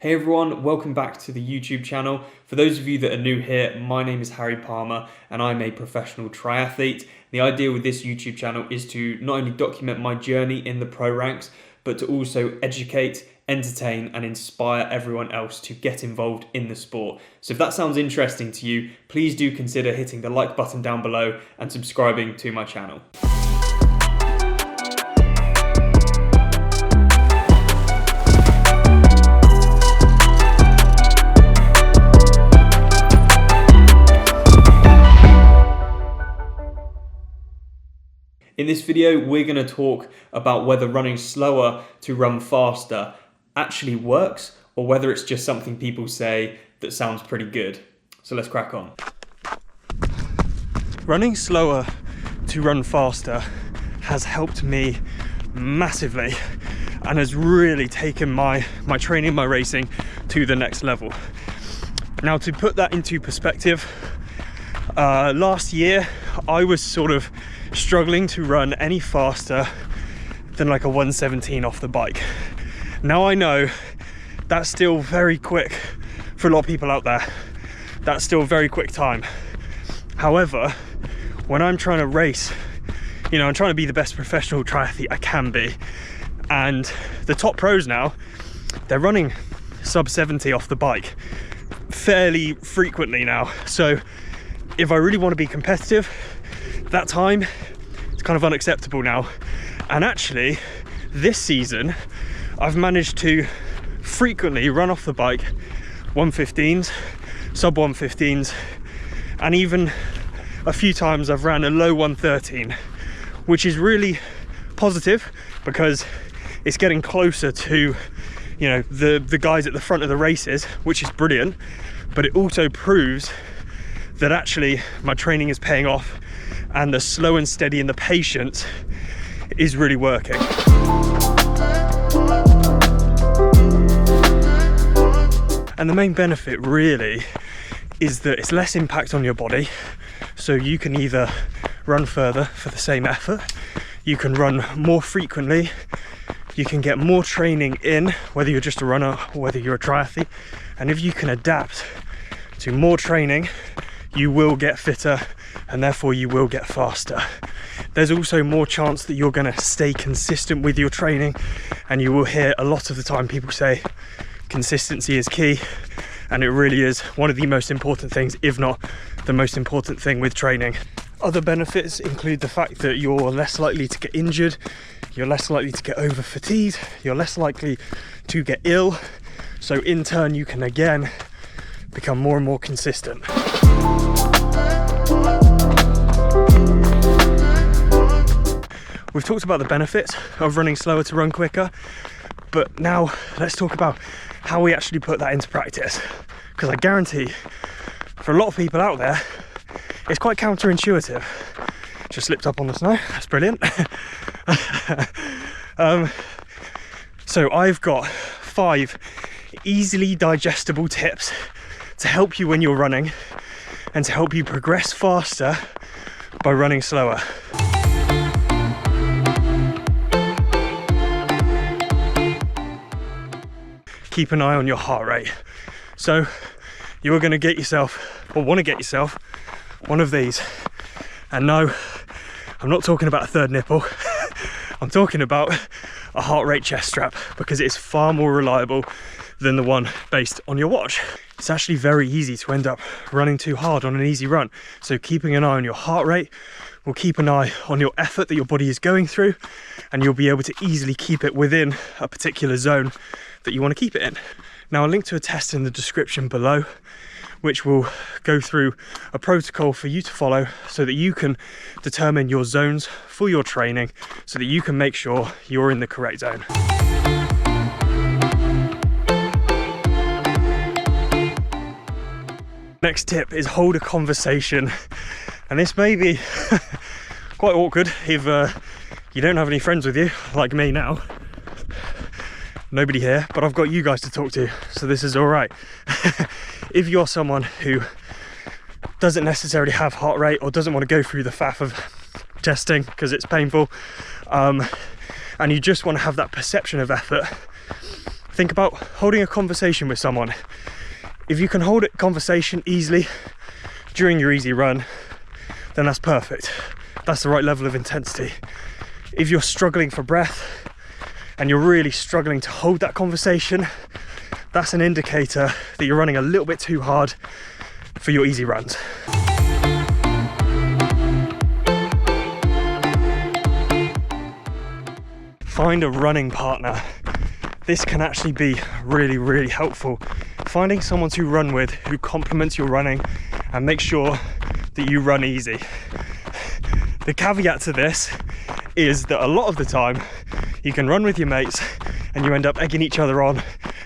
Hey everyone, welcome back to the YouTube channel. For those of you that are new here, my name is Harry Palmer and I'm a professional triathlete. The idea with this YouTube channel is to not only document my journey in the pro ranks, but to also educate, entertain and inspire everyone else to get involved in the sport. So if that sounds interesting to you, please do consider hitting the like button down below and subscribing to my channel. In this video, we're going to talk about whether running slower to run faster actually works or whether it's just something people say that sounds pretty good. So let's crack on. Running slower to run faster has helped me massively and has really taken my training, my racing to the next level. Now, to put that into perspective, last year I was sort of struggling to run any faster than like a 117 off the bike. Now I know that's still very quick for a lot of people out there. That's still a very quick time. However, when I'm trying to race, you know, I'm trying to be the best professional triathlete I can be. And the top pros now, they're running sub 70 off the bike fairly frequently now. So if I really want to be competitive, that time it's kind of unacceptable now. And actually this season I've managed to frequently run off the bike 115s, sub 115s, and even a few times I've ran a low 113, which is really positive because it's getting closer to, you know, the guys at the front of the races, which is brilliant. But it also proves that actually my training is paying off and the slow and steady and the patience is really working. And the main benefit really is that it's less impact on your body. So you can either run further for the same effort, you can run more frequently, you can get more training in, whether you're just a runner or whether you're a triathlete. And if you can adapt to more training, you will get fitter and therefore you will get faster. There's also more chance that you're going to stay consistent with your training, and you will hear a lot of the time people say consistency is key, and it really is one of the most important things, if not the most important thing with training. Other benefits include the fact that you're less likely to get injured, you're less likely to get over fatigued, you're less likely to get ill, so in turn you can again become more and more consistent. We've talked about the benefits of running slower to run quicker, but now let's talk about how we actually put that into practice. Because I guarantee for a lot of people out there, it's quite counterintuitive. Just slipped up on the snow, that's brilliant. So I've got 5 easily digestible tips to help you when you're running and to help you progress faster by running slower. Keep an eye on your heart rate. So you're going to get yourself, or want to get yourself, one of these. And no, I'm not talking about a third nipple. I'm talking about a heart rate chest strap, because it's far more reliable than the one based on your watch. It's actually very easy to end up running too hard on an easy run. So keeping an eye on your heart rate will keep an eye on your effort that your body is going through, and you'll be able to easily keep it within a particular zone that you want to keep it in. Now, I'll link to a test in the description below, which will go through a protocol for you to follow so that you can determine your zones for your training, so that you can make sure you're in the correct zone. Next tip is hold a conversation. And this may be quite awkward if you don't have any friends with you, like me now. Nobody here, but I've got you guys to talk to, so this is all right. If you're someone who doesn't necessarily have heart rate or doesn't want to go through the faff of testing because it's painful, and you just want to have that perception of effort, Think about holding a conversation with someone. If you can hold a conversation easily during your easy run, then that's perfect. That's the right level of intensity. If you're struggling for breath and you're really struggling to hold that conversation, that's an indicator that you're running a little bit too hard for your easy runs. Find a running partner. This can actually be really, really helpful. Finding someone to run with who complements your running and make sure that you run easy. The caveat to this is that a lot of the time you can run with your mates and you end up egging each other on,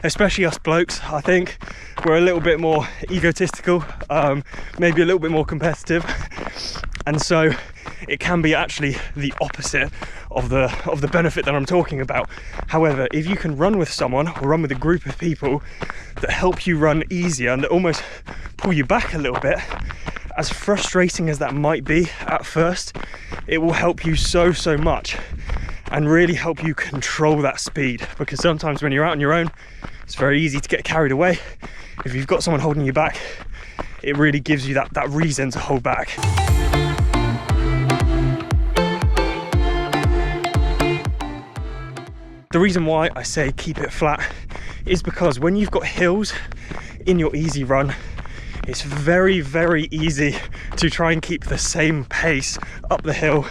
especially us blokes. I think we're a little bit more egotistical, maybe a little bit more competitive, and so it can be actually the opposite of the benefit that I'm talking about. However, if you can run with someone or run with a group of people that help you run easier and that almost pull you back a little bit, as frustrating as that might be at first, it will help you so much and really help you control that speed, because sometimes when you're out on your own, it's very easy to get carried away. If you've got someone holding you back, it really gives you that reason to hold back. The reason why I say keep it flat is because when you've got hills in your easy run, it's very, very easy to try and keep the same pace up the hill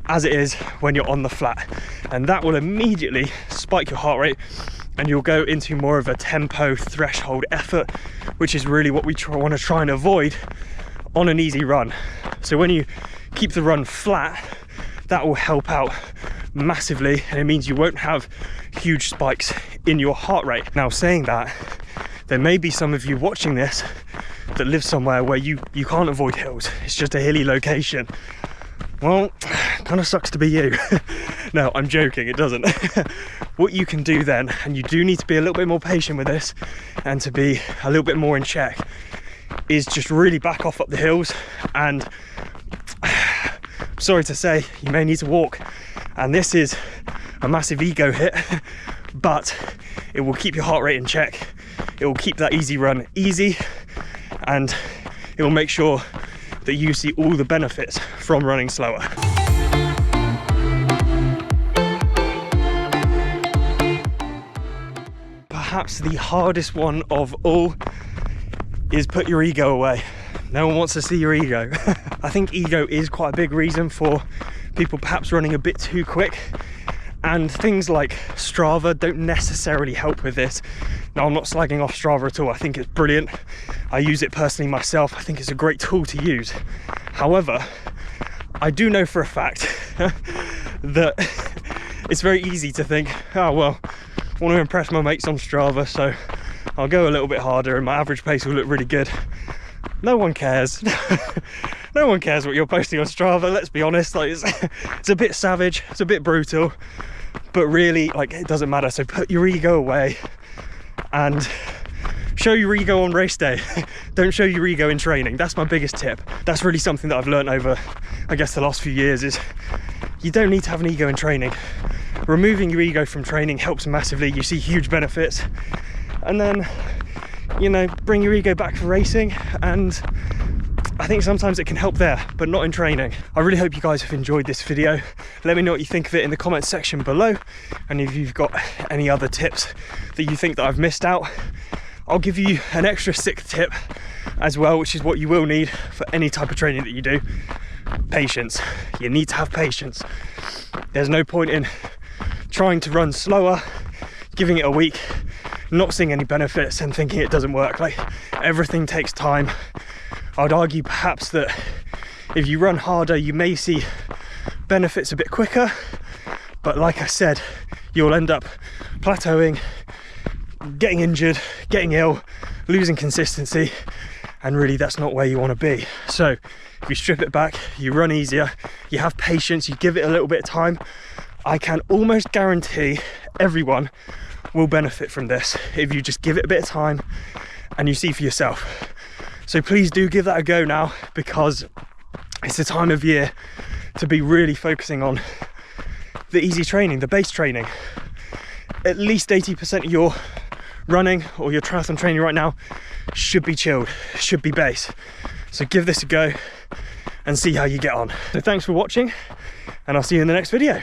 as it is when you're on the flat. And that will immediately spike your heart rate and you'll go into more of a tempo threshold effort, which is really what we want to try and avoid on an easy run. So when you keep the run flat, that will help out massively, and it means you won't have huge spikes in your heart rate. Now, saying that, there may be some of you watching this that live somewhere where you can't avoid hills. It's just a hilly location. Well, kind of sucks to be you. No, I'm joking, it doesn't. What you can do then, and you do need to be a little bit more patient with this and to be a little bit more in check, is just really back off up the hills, and sorry to say, you may need to walk. And this is a massive ego hit, but it will keep your heart rate in check. It will keep that easy run easy, and it will make sure that you see all the benefits from running slower. Perhaps the hardest one of all is put your ego away. No one wants to see your ego. I think ego is quite a big reason for people perhaps running a bit too quick, and things like Strava don't necessarily help with this. Now, I'm not slagging off Strava at all. I think it's brilliant. I use it personally myself. I think it's a great tool to use. However, I do know for a fact that it's very easy to think, oh well, I want to impress my mates on Strava, so I'll go a little bit harder and my average pace will look really good. No one cares. No one cares what you're posting on Strava, let's be honest. Like, it's a bit savage, it's a bit brutal, but really, like, it doesn't matter. So put your ego away and show your ego on race day. Don't show your ego in training. That's my biggest tip. That's really something that I've learned over, I guess, the last few years, is you don't need to have an ego in training. Removing your ego from training helps massively. You see huge benefits. And then, you know, bring your ego back for racing, and I think sometimes it can help there, but not in training. I really hope you guys have enjoyed this video. Let me know what you think of it in the comments section below, and if you've got any other tips that you think that I've missed out, I'll give you an extra 6th tip as well, which is what you will need for any type of training that you do. Patience. You need to have patience. There's no point in trying to run slower, giving it a week, not seeing any benefits and thinking it doesn't work. Like, everything takes time. I'd argue perhaps that if you run harder, you may see benefits a bit quicker, but like I said, you'll end up plateauing, getting injured, getting ill, losing consistency, and really that's not where you want to be. So if you strip it back, you run easier, you have patience, you give it a little bit of time, I can almost guarantee everyone will benefit from this if you just give it a bit of time and you see for yourself. So please do give that a go now, because it's the time of year to be really focusing on the easy training, the base training. at least 80% of your running or your triathlon training right now should be chilled, should be base. So give this a go and see how you get on. So thanks for watching, and I'll see you in the next video.